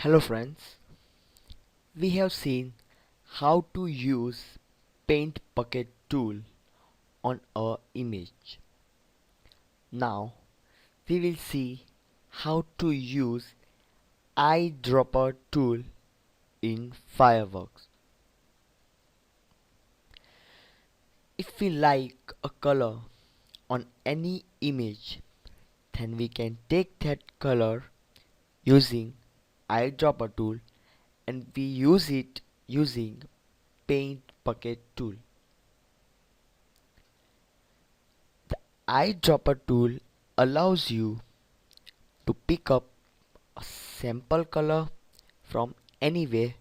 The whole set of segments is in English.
Hello friends, we have seen how to use paint bucket tool on our image. Now we will see how to use eyedropper tool in fireworks. If we like a color on any image, then we can take that color using eyedropper tool and we use it using paint bucket tool. The eyedropper tool allows you to pick up a sample color from anywhere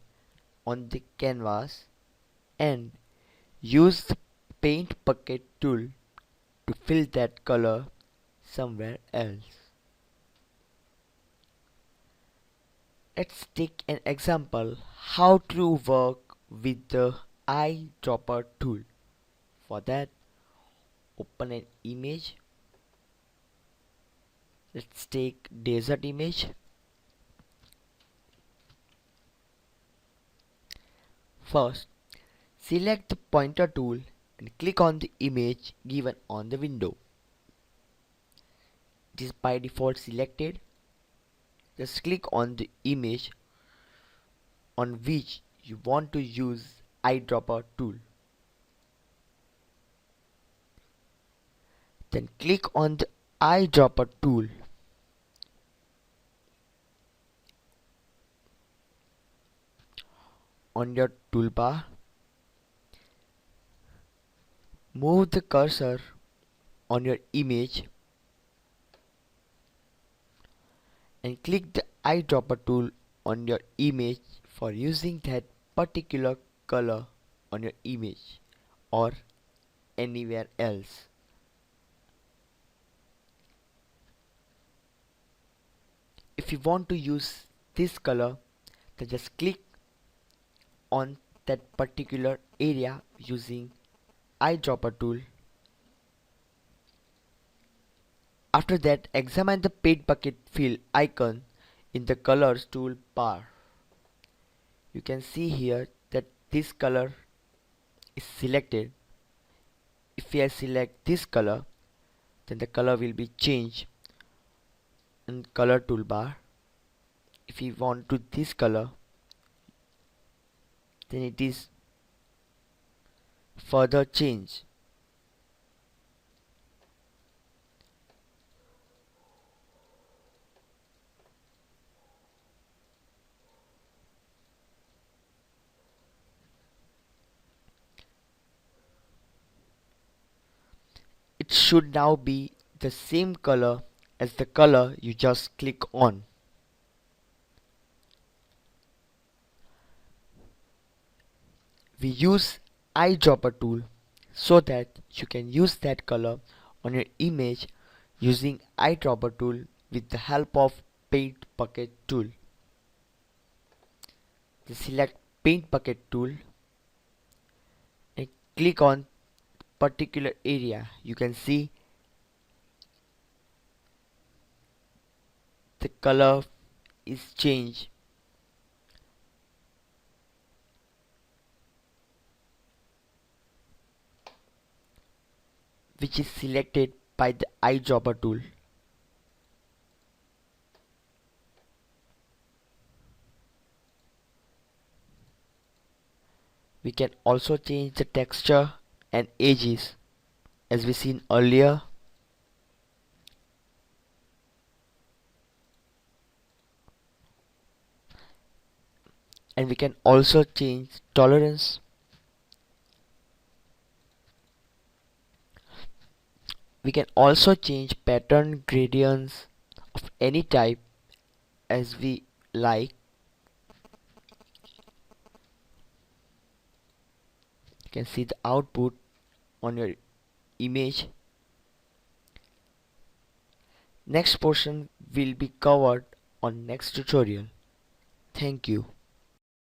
on the canvas and use the paint bucket tool to fill that color somewhere else. Let's take an example how to work with the eyedropper tool. For that, open an image. Let's take desert image. First, select the pointer tool and click on the image given on the window. It is by default selected. Just click on the image on which you want to use eyedropper tool. Then click on the eyedropper tool. On your toolbar, move the cursor on your image and click the eyedropper tool on your image for using that particular color on your image or anywhere else. If you want to use this color, then just click on that particular area using eyedropper tool. After that, examine the paint bucket fill icon in the colors toolbar. You can see here that this color is selected. If I select this color, then the color will be changed in color toolbar. If we want to this color, then it is further changed. It should now be the same color as the color you just click on. We use eyedropper tool so that you can use that color on your image using eyedropper tool with the help of paint bucket tool. Just select paint bucket tool and click on particular area. You can see the color is changed. Which is selected by the eyedropper tool. We can also change the texture and edges as we seen earlier. And we can also change tolerance. We can also change pattern gradients of any type as we like. You can see the output on your image. Next portion will be covered on next tutorial. Thank you.